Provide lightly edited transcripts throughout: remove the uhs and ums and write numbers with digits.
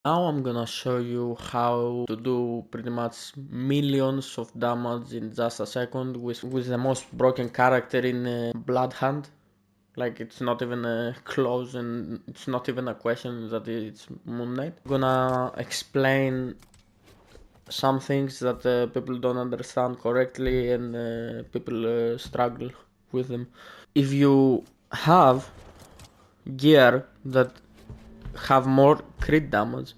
Now I'm gonna show you how to do pretty much millions of damage in just a second with the most broken character in Bloodhunt. Like, it's not even close, and it's not even a question that it's Moon Knight. I'm gonna explain some things that people don't understand correctly, and people struggle with them. If you have gear that have more crit damage,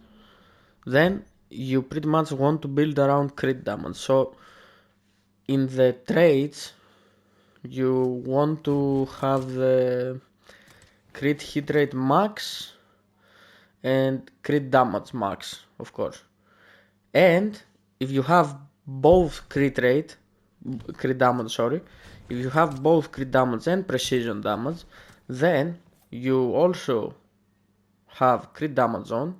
then you pretty much want to build around crit damage. So in the traits, you want to have the crit hit rate max and crit damage max, of course. And if you have both crit damage, if you have both crit damage and precision damage, then you also have crit damage on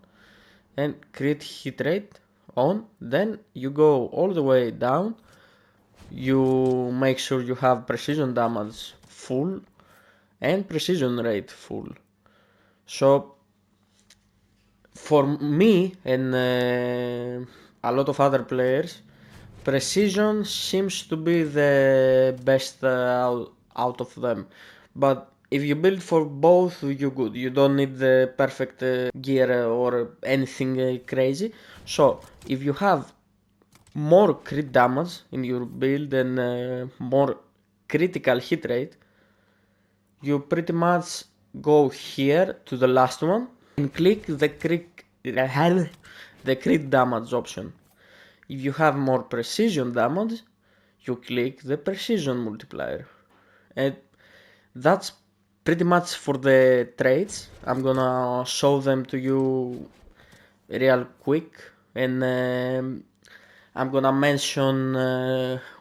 and crit hit rate on. Then you go all the way down, you make sure you have precision damage full and precision rate full. So for me and a lot of other players, precision seems to be the best out of them. But if you build for both, you're good. You don't need the perfect gear or anything crazy. So if you have more crit damage in your build and more critical hit rate, you pretty much go here to the last one and click the crit damage option. If you have more precision damage, you click the precision multiplier. And that's pretty much for the traits. I'm gonna show them to you real quick, and I'm gonna mention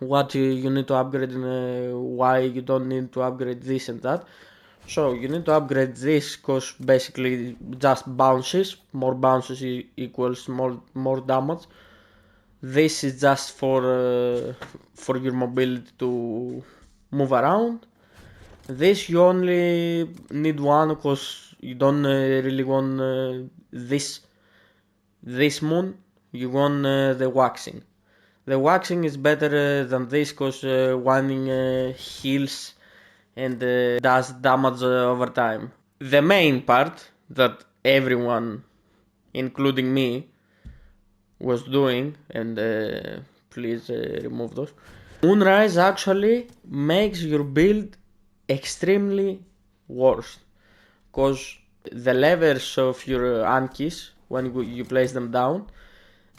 what you need to upgrade and why you don't need to upgrade this and that. So you need to upgrade this because basically just bounces. More bounces equals more damage. This is just for your mobility to move around. This you only need one because you don't really want this moon. You want the waxing. The waxing is better than this because one heals and does damage over time. The main part that everyone, including me, was doing, and please remove those. Moonrise actually makes your build extremely worse, because the levers of your Ankis, when you place them down,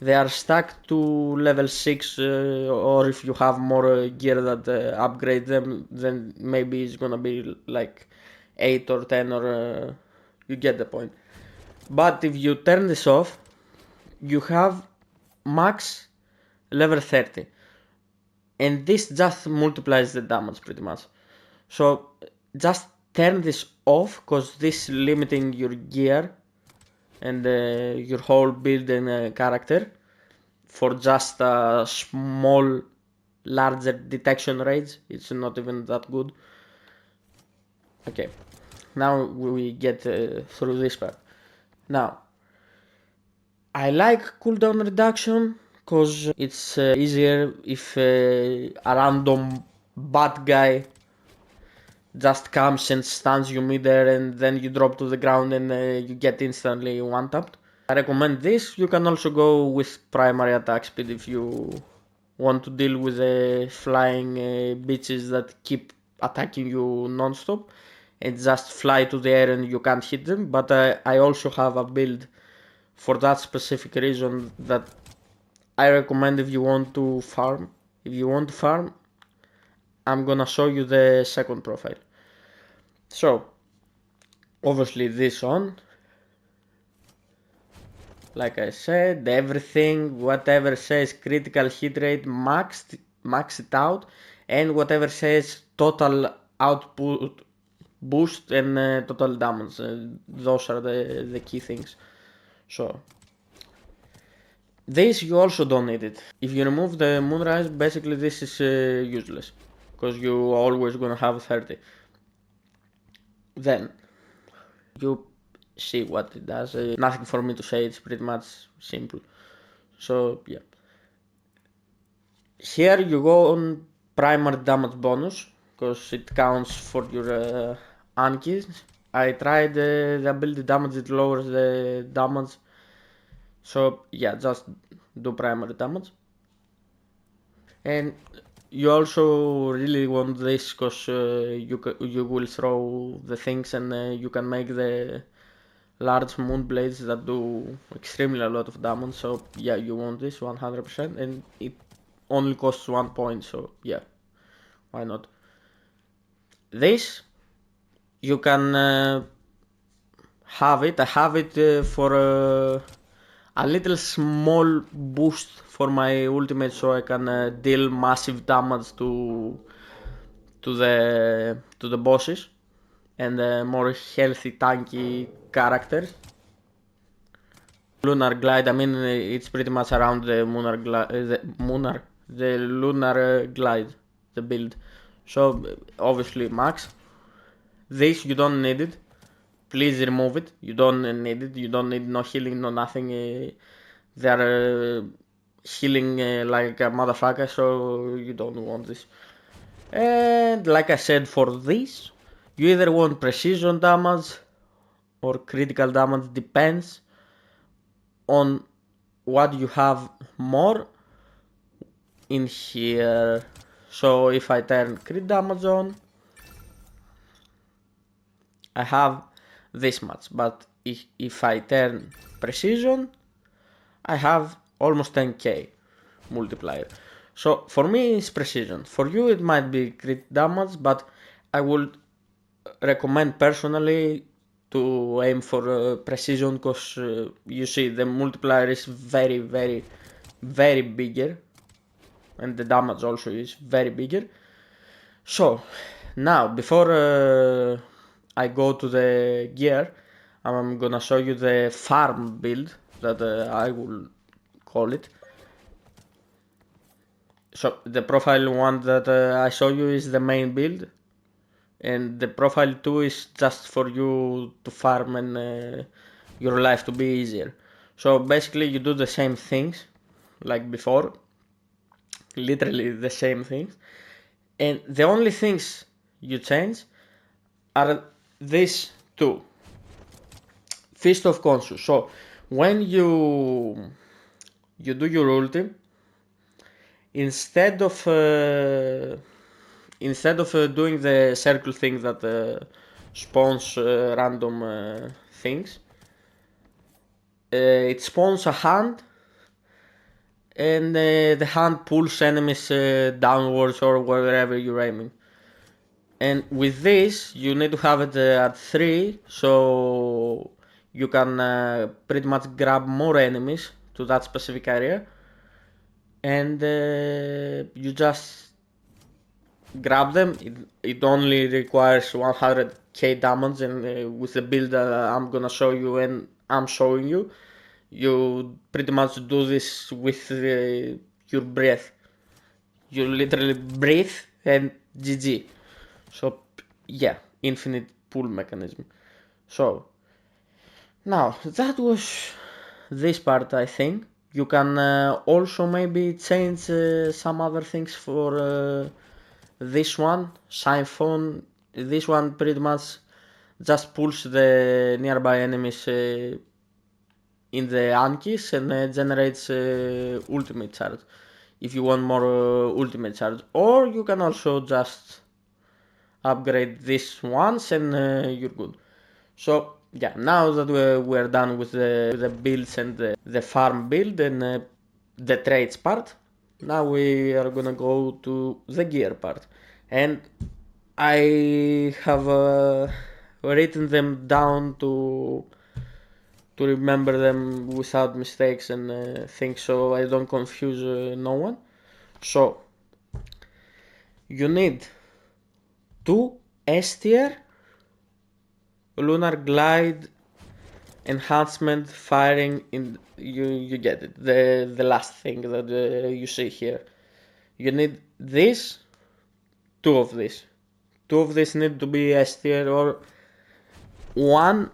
they are stuck to level 6, or if you have more gear that upgrade them, then maybe it's gonna be like 8 or 10, or you get the point. But if you turn this off, you have max level 30, and this just multiplies the damage pretty much. So just turn this off, because this is limiting your gear and your whole build and character for just a small larger detection range. It's not even that good. Okay, now we get through this part. Now I like cooldown reduction because it's easier if a random bad guy just comes and stuns you mid-air, and then you drop to the ground and you get instantly one-tapped. I recommend this. You can also go with primary attack speed if you want to deal with the flying bitches that keep attacking you non-stop and just fly to the air and you can't hit them. But I also have a build for that specific reason that I recommend if you want to farm. If you want to farm, I'm gonna show you the second profile. So obviously this on, like I said, everything, whatever says critical hit rate max it out, and whatever says total output boost and total damage. Those are the key things. So this you also don't need it. If you remove the Moonrise, basically this is useless, because you always gonna have 30. Then you see what it does. Nothing for me to say, it's pretty much simple. So yeah. Here you go on primary damage bonus, because it counts for your Ankis. I tried the ability damage, it lowers the damage. So yeah, just do primary damage. And you also really want this because you will throw the things and you can make the large moon blades that do extremely a lot of damage. So yeah, you want this 100%, and it only costs 1 point. So yeah, why not? This you can have it. I have it for a little small boost for my ultimate, so I can deal massive damage to the bosses and more healthy tanky characters. Lunar glide. I mean, it's pretty much around the lunar glide, the build. So obviously max. This you don't need it. Please remove it. You don't need it. You don't need no healing, no nothing. They are healing like a motherfucker, so you don't want this. And like I said, for this, you either want precision damage or critical damage, depends on what you have more in here. So if I turn crit damage on, I have this much, but if I turn precision, I have almost 10k multiplier. So for me it's precision. For you it might be crit damage, but I would recommend personally to aim for precision, because you see the multiplier is very bigger, and the damage also is very bigger. So now before I go to the gear, I'm gonna show you the farm build that I will call it. So the profile one that I show you is the main build, and the profile 2 is just for you to farm and your life to be easier. So basically you do the same things like before, literally the same things, and the only things you change are these two. Feast of Conscious. So when you do your ulti, instead of doing the circle thing that spawns random things, it spawns a hand, and the hand pulls enemies downwards or wherever you're aiming. And with this, you need to have it at 3, so you can pretty much grab more enemies to that specific area, and you just grab them. It only requires 100k damage, and with the build I'm gonna show you and I'm showing you, you pretty much do this with your breath. You literally breathe and GG. So yeah, infinite pull mechanism. So now that was this part, I think. You can also maybe change some other things for this one, Siphon. This one pretty much just pulls the nearby enemies in the Ankis and generates ultimate charge if you want more ultimate charge. Or you can also just upgrade this once and you're good. So yeah, now that we're done with the builds and the farm build and the trades part, now we are gonna go to the gear part. And I have written them down to remember them without mistakes and things, so I don't confuse no one. So you need 2 S tier lunar glide enhancement firing in you get it, the last thing that you see here. You need this, 2 of this. 2 of this need to be S tier, or 1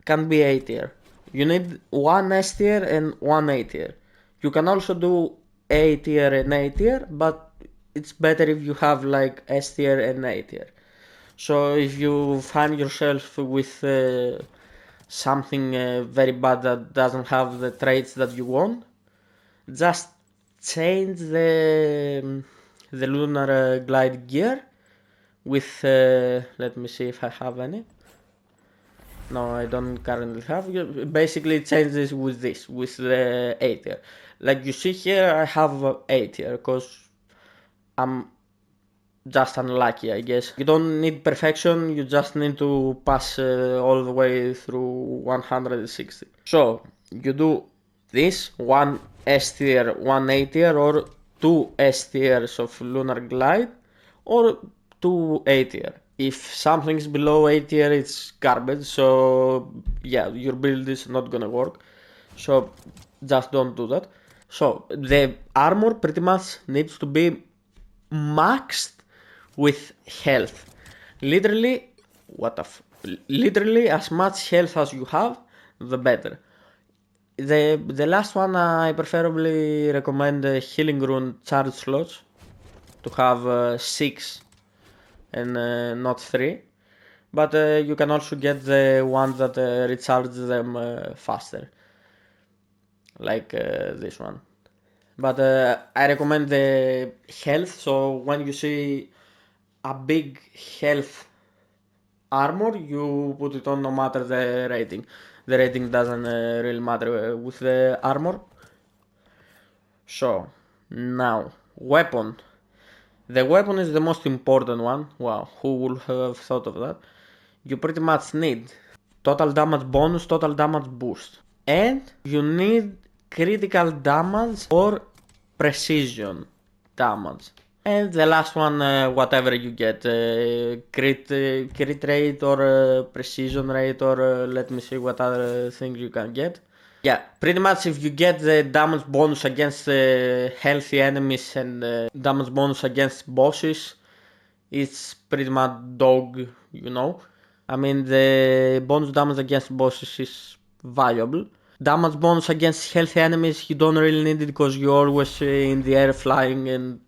can be A tier. You need one S tier and one A tier. You can also do A tier and A tier, but it's better if you have like S tier and A tier. So if you find yourself with something very bad that doesn't have the traits that you want, just change the lunar glide gear with let me see if I have any. No, I don't currently have. You basically change this with the A tier. Like you see here, I have A tier because I'm just unlucky, I guess. You don't need perfection, you just need to pass all the way through 160. So, you do this, one S tier, one A tier, or two S tiers of Lunar Glide, or two A tier. If something's below A tier, it's garbage, so yeah, your build is not gonna work. So, just don't do that. So, the armor pretty much needs to be maxed with health. Literally, literally as much health as you have, the better. The last one I preferably recommend healing rune charge slots to have 6 and not 3. But you can also get the ones that recharge them faster, like this one. But I recommend the health, so when you see a big health armor, you put it on no matter the rating. The rating doesn't really matter with the armor. So, now, weapon. The weapon is the most important one. Wow, who would have thought of that? You pretty much need total damage bonus, total damage boost. And you need critical damage or precision damage. And the last one, whatever you get, crit rate or precision rate or let me see what other things you can get. Yeah, pretty much if you get the damage bonus against healthy enemies and damage bonus against bosses, it's pretty much dog, you know. I mean, the bonus damage against bosses is valuable. Damage bonus against healthy enemies, you don't really need it because you're always in the air flying and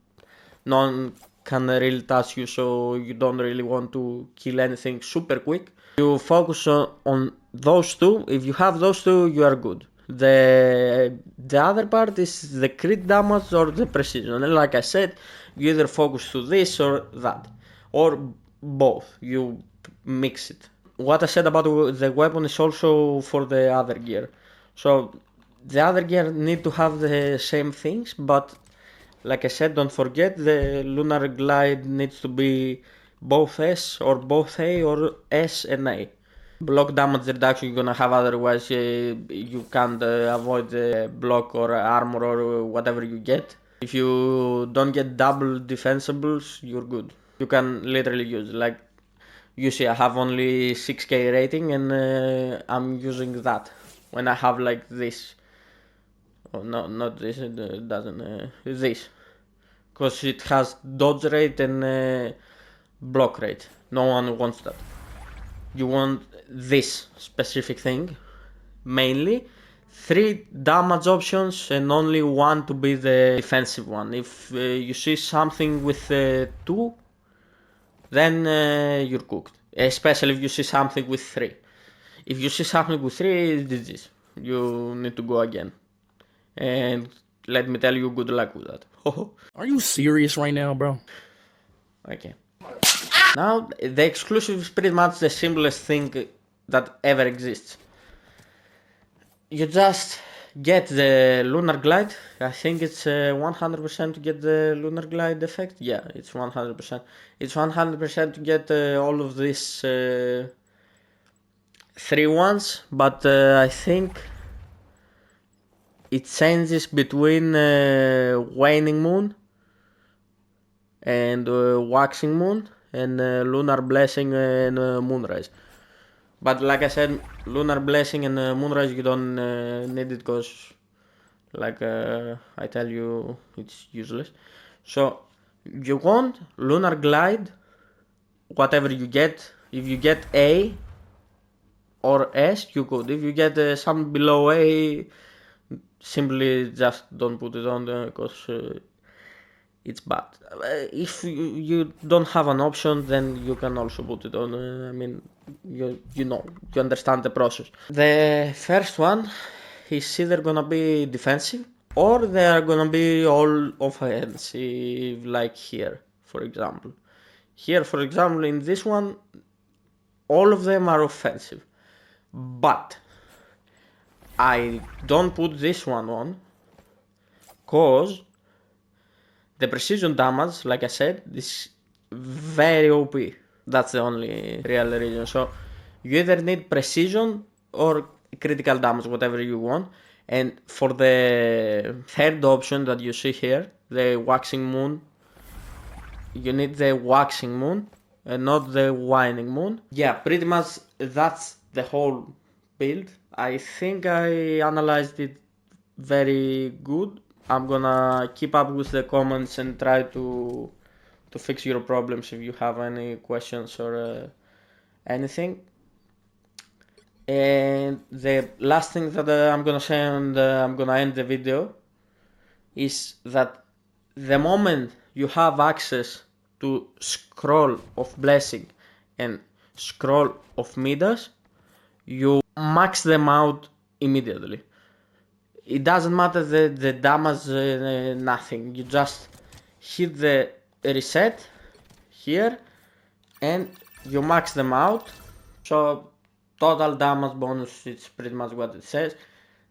no one can really touch you, so you don't really want to kill anything super quick. You focus on those two. If you have those two, you are good. The other part is the crit damage or the precision. And like I said, you either focus to this or that, or both. You mix it. What I said about the weapon is also for the other gear. So the other gear need to have the same things, but like I said, don't forget the Lunar Glide needs to be both S or both A or S and A. Block damage reduction you're gonna have, otherwise you can't avoid the block or armor or whatever you get. If you don't get double defensibles, you're good. You can literally use, like you see I have only 6k rating and I'm using that when I have like this. Oh no, not this, it doesn't, this. Because it has dodge rate and block rate. No one wants that. You want this specific thing, mainly. 3 damage options and only 1 to be the defensive one. If you see something with 2, then you're cooked. Especially if you see something with 3. If you see something with 3, it's GG's. You need to go again. And let me tell you, good luck with that. Are you serious right now, bro? Okay. Now, the exclusive is pretty much the simplest thing that ever exists. You just get the Lunar Glide. I think it's 100% to get the Lunar Glide effect. Yeah, it's 100%. It's 100% to get all of these 3 ones, but I think it changes between Waning Moon and Waxing Moon and Lunar Blessing and Moonrise. But like I said, Lunar Blessing and Moonrise you don't need it because, like I tell you, it's useless. So you want Lunar Glide, whatever you get. If you get A, or S, you could. If you get something below A, simply just don't put it on because it's bad. If you don't have an option, then you can also put it on. I mean, you know, you understand the process. The first one is either gonna be defensive or they are gonna be all offensive, like here, for example. Here, for example, in this one, all of them are offensive, but I don't put this one on cause the precision damage, like I said, is very OP. That's the only real reason. So you either need precision or critical damage, whatever you want. And for the third option that you see here, the waxing moon, you need the waxing moon and not the whining moon. Yeah, pretty much that's the whole build. I think I analyzed it very good. I'm gonna keep up with the comments and try to fix your problems if you have any questions or anything. And the last thing that I'm gonna say, and I'm gonna end the video, is that the moment you have access to scroll of blessing and scroll of Midas, you max them out immediately. It doesn't matter the damage, nothing. You just hit the reset here and you max them out. So total damage bonus, it's pretty much what it says.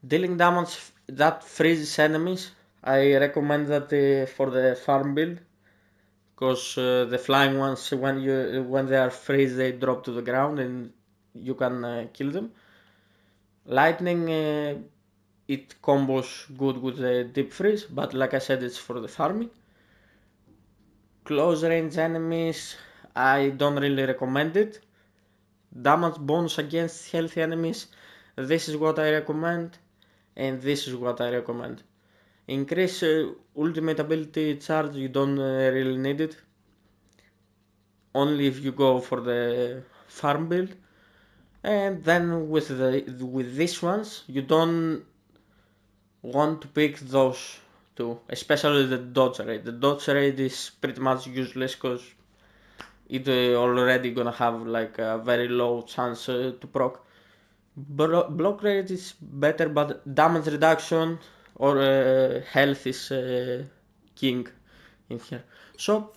Dealing damage that freezes enemies, I recommend that for the farm build, because the flying ones, when they are freeze, they drop to the ground and you can kill them. Lightning, it combos good with the deep freeze, but like I said, it's for the farming. Close range enemies, I don't really recommend it. Damage bonus against healthy enemies, this is what I recommend, and this is what I recommend. Increase ultimate ability charge, you don't really need it. Only if you go for the farm build. And then with these ones, you don't want to pick those two, especially the dodge rate. The dodge rate is pretty much useless because it already gonna have like a very low chance to proc. Block rate is better, but damage reduction or health is king in here. So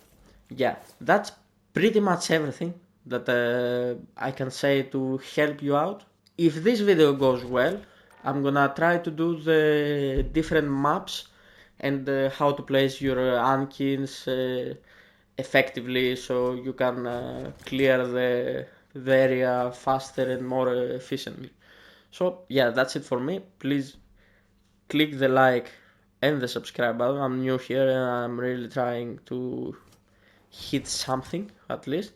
yeah, that's pretty much everything that I can say to help you out. If this video goes well, I'm gonna try to do the different maps and how to place your Ankins effectively so you can clear the area faster and more efficiently. So yeah, that's it for me. Please click the like and the subscribe button. I'm new here and I'm really trying to hit something at least.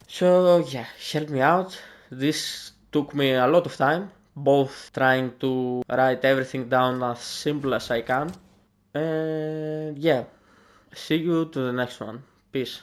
So yeah, help me out. This took me a lot of time, both trying to write everything down as simple as I can. And yeah, see you to the next one. Peace.